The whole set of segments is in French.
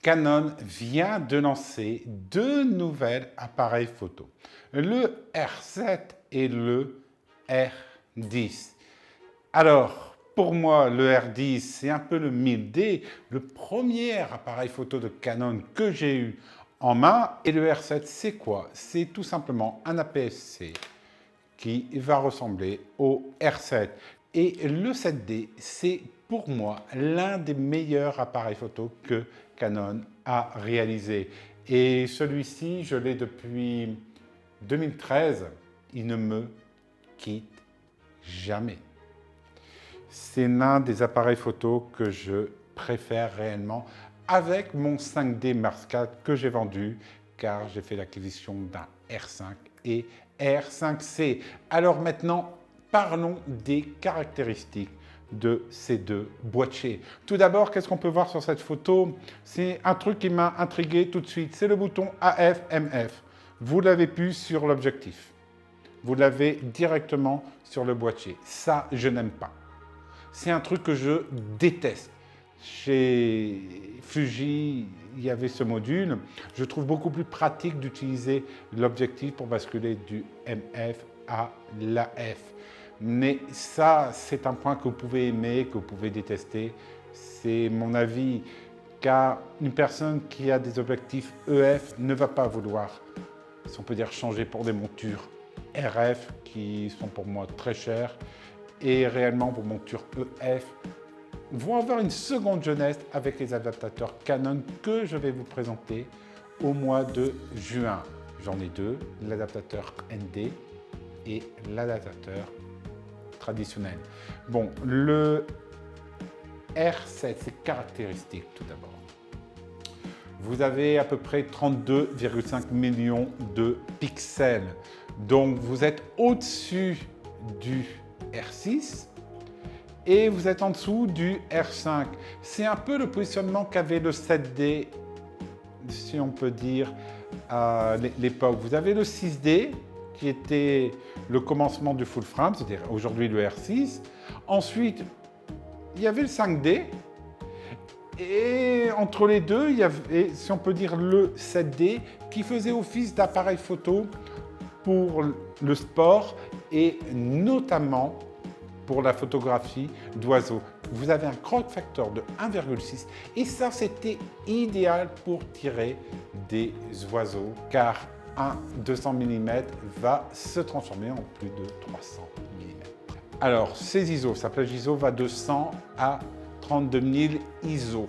Canon vient de lancer deux nouvelles appareils photo, le R7 et le R10. Alors, pour moi, le R10, c'est un peu le 1000D, le premier appareil photo de Canon que j'ai eu en main. Et le R7, c'est quoi? C'est tout simplement un APS-C qui va ressembler au R7. Et le 7D, c'est pour moi l'un des meilleurs appareils photo que Canon a réalisé. Et celui-ci, je l'ai depuis 2013. Il ne me quitte jamais. C'est l'un des appareils photo que je préfère réellement avec mon 5D Mark IV que j'ai vendu car j'ai fait l'acquisition d'un R5 et R5C. Alors maintenant, parlons des caractéristiques de ces deux boîtiers. Tout d'abord, qu'est-ce qu'on peut voir sur cette photo? C'est un truc qui m'a intrigué tout de suite, c'est le bouton AF-MF. Vous l'avez plus sur l'objectif. Vous l'avez directement sur le boîtier. Ça, je n'aime pas. C'est un truc que je déteste. Chez Fuji, il y avait ce module. Je trouve beaucoup plus pratique d'utiliser l'objectif pour basculer du MF à l'AF. Mais ça, c'est un point que vous pouvez aimer, que vous pouvez détester. C'est mon avis, car une personne qui a des objectifs EF ne va pas vouloir, si on peut dire, changer pour des montures RF qui sont pour moi très chères et réellement vos montures EF vont avoir une seconde jeunesse avec les adaptateurs Canon que je vais vous présenter au mois de juin. J'en ai deux, l'adaptateur ND et l'adaptateur traditionnel. Bon, le R7, ses caractéristiques tout d'abord. Vous avez à peu près 32,5 millions de pixels. Donc vous êtes au-dessus du R6 et vous êtes en dessous du R5. C'est un peu le positionnement qu'avait le 7D, si on peut dire, à l'époque. Vous avez le 6D qui était le commencement du full frame, c'est-à-dire aujourd'hui le R6. Ensuite, il y avait le 5D. Et entre les deux, il y avait, si on peut dire, le 7D qui faisait office d'appareil photo pour le sport et notamment pour la photographie d'oiseaux. Vous avez un crop factor de 1,6 et ça, c'était idéal pour tirer des oiseaux car un 200 mm va se transformer en plus de 300 mm. Alors, ces ISO, sa plage ISO va de 100 à 32 000 ISO.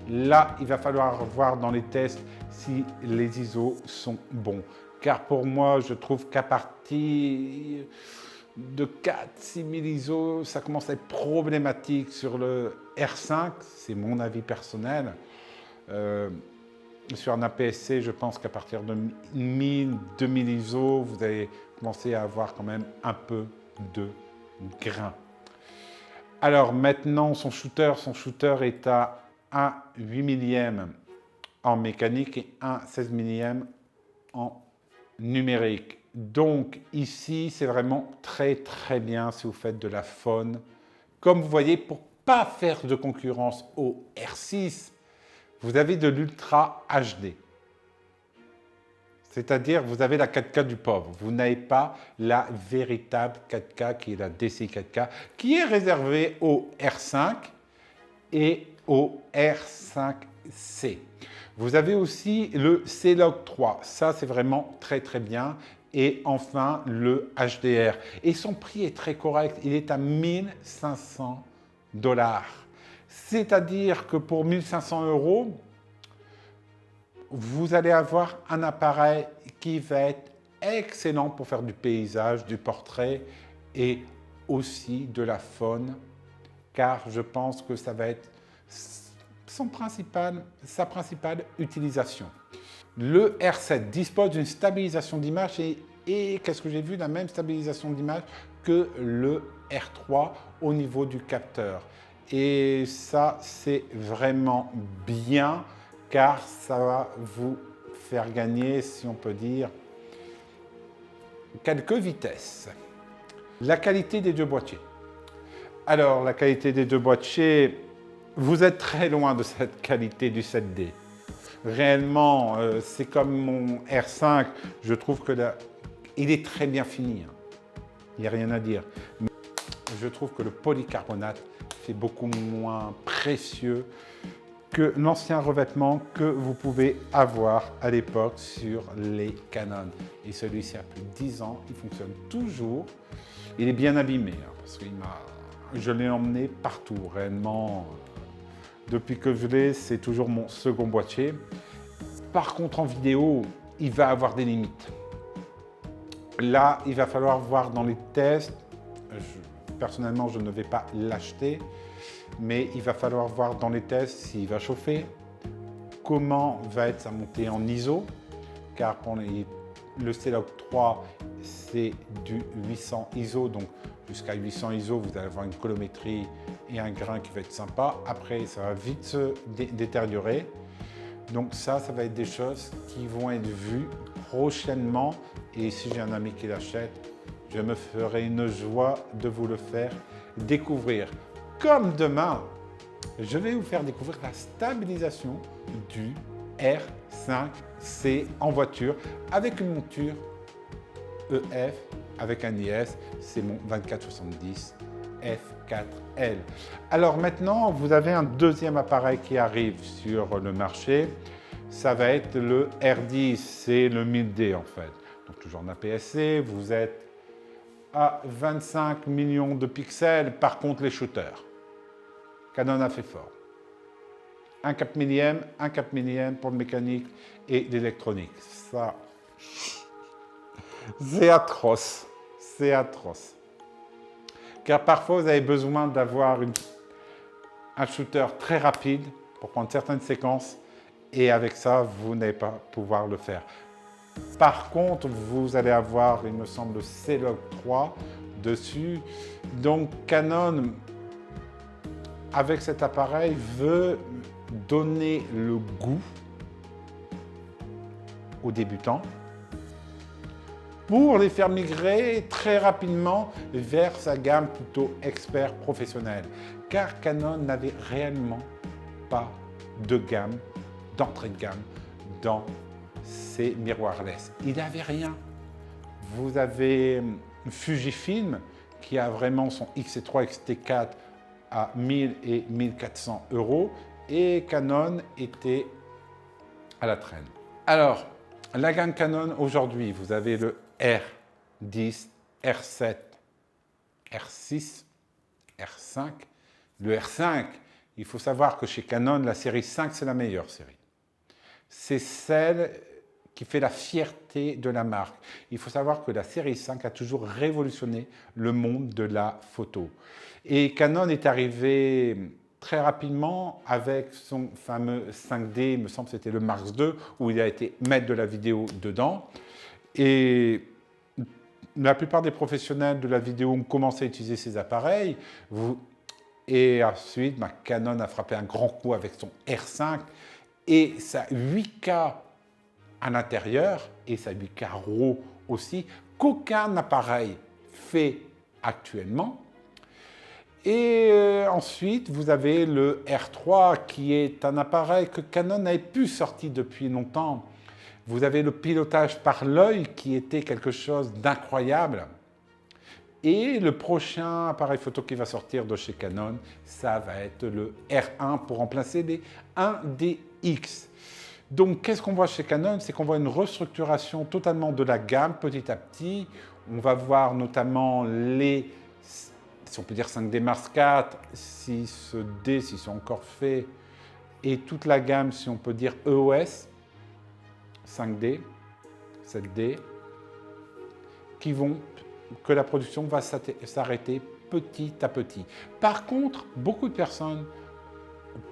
Là, il va falloir voir dans les tests si les ISO sont bons. Car pour moi, je trouve qu'à partir de 4-6 000 ISO, ça commence à être problématique sur le R5. C'est mon avis personnel. Sur un APS-C, je pense qu'à partir de 1000-2000 ISO, vous allez commencer à avoir quand même un peu de grain. Alors maintenant, son shooter est à 1 8 millième en mécanique et 1 16 millième en numérique. Donc ici, c'est vraiment très bien si vous faites de la faune. Comme vous voyez, pour ne pas faire de concurrence au R6, vous avez de l'Ultra HD. C'est-à-dire, vous avez la 4K du pauvre. Vous n'avez pas la véritable 4K qui est la DCI 4K, qui est réservée au R5 et au R5C. Vous avez aussi le C-Log 3. Ça, c'est vraiment très bien. Et enfin, le HDR. Et son prix est très correct. Il est à 1500 $. C'est-à-dire que pour 1500 €, vous allez avoir un appareil qui va être excellent pour faire du paysage, du portrait et aussi de la faune, car je pense que ça va être sa principale utilisation. Le R7 dispose d'une stabilisation d'image et qu'est-ce que j'ai vu? La même stabilisation d'image que le R3 au niveau du capteur. Et ça, c'est vraiment bien car ça va vous faire gagner, si on peut dire, quelques vitesses. La qualité des deux boîtiers. Alors, la qualité des deux boîtiers, vous êtes très loin de cette qualité du 7D. Réellement, c'est comme mon R5, je trouve que il est très bien fini. Hein. Il n'y a rien à dire. Mais je trouve que le polycarbonate fait beaucoup moins précieux que l'ancien revêtement que vous pouvez avoir à l'époque sur les Canon. Et celui-ci a plus de 10 ans, il fonctionne toujours. Il est bien abîmé, hein, parce que je l'ai emmené partout, réellement. Depuis que je l'ai, c'est toujours mon second boîtier. Par contre, en vidéo, il va avoir des limites. Là, il va falloir voir dans les tests. Personnellement, je ne vais pas l'acheter, mais il va falloir voir dans les tests s'il va chauffer, comment va être sa montée en ISO, car pour le C-Log 3, c'est du 800 ISO, donc jusqu'à 800 ISO, vous allez avoir une colorimétrie et un grain qui va être sympa. Après, ça va vite se détériorer. Donc ça va être des choses qui vont être vues prochainement. Et si j'ai un ami qui l'achète, je me ferai une joie de vous le faire découvrir. Comme demain, je vais vous faire découvrir la stabilisation du R5C en voiture avec une monture EF avec un IS, c'est mon 2470 F4L. Alors maintenant, vous avez un deuxième appareil qui arrive sur le marché. Ça va être le R10, c'est le 1000D en fait. Donc toujours en APS-C, vous êtes à 25 millions de pixels. Par contre, les shooters, Canon a fait fort. Un 4 millième, un 4 millième pour le mécanique et l'électronique. Ça, c'est atroce. C'est atroce. Car parfois, vous avez besoin d'avoir un shooter très rapide pour prendre certaines séquences. Et avec ça, vous n'allez pas pouvoir le faire. Par contre, vous allez avoir, il me semble, le C-Log 3 dessus. Donc, Canon, avec cet appareil, veut donner le goût aux débutants pour les faire migrer très rapidement vers sa gamme plutôt expert professionnel. Car Canon n'avait réellement pas de gamme, d'entrée de gamme dans ses mirrorless. Il n'avait rien. Vous avez Fujifilm qui a vraiment son X-T3, X-T4 à 1000 et 1400 euros et Canon était à la traîne. Alors, la gamme Canon aujourd'hui, vous avez le R10, R7, R6, R5. Le R5, il faut savoir que chez Canon, la série 5, c'est la meilleure série. C'est celle qui fait la fierté de la marque. Il faut savoir que la série 5 a toujours révolutionné le monde de la photo. Et Canon est arrivé très rapidement avec son fameux 5D, il me semble que c'était le Mark II, où il a été maître de la vidéo dedans. Et la plupart des professionnels de la vidéo ont commencé à utiliser ces appareils. Et ensuite, Canon a frappé un grand coup avec son R5 et sa 8K à l'intérieur et sa 8K RAW aussi, qu'aucun appareil fait actuellement. Et ensuite, vous avez le R3 qui est un appareil que Canon n'avait plus sorti depuis longtemps. Vous avez le pilotage par l'œil qui était quelque chose d'incroyable. Et le prochain appareil photo qui va sortir de chez Canon, ça va être le R1 pour remplacer les 1DX. Donc, qu'est-ce qu'on voit chez Canon? C'est qu'on voit une restructuration totalement de la gamme petit à petit. On va voir notamment les, si on peut dire 5D Mark IV, 6D s'ils sont encore faits, et toute la gamme, si on peut dire EOS, 5D, 7D, que la production va s'arrêter petit à petit. Par contre, beaucoup de personnes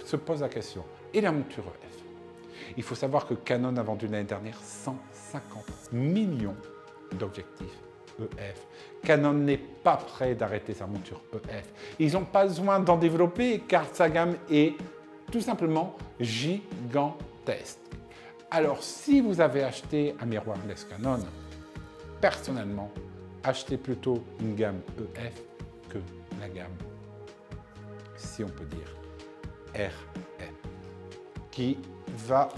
se posent la question, et la monture EF? Il faut savoir que Canon a vendu l'année dernière 150 millions d'objectifs EF. Canon n'est pas prêt d'arrêter sa monture EF. Ils n'ont pas besoin d'en développer car sa gamme est tout simplement gigantesque. Alors, si vous avez acheté un mirrorless Canon, personnellement, achetez plutôt une gamme EF que la gamme, si on peut dire, RN qui va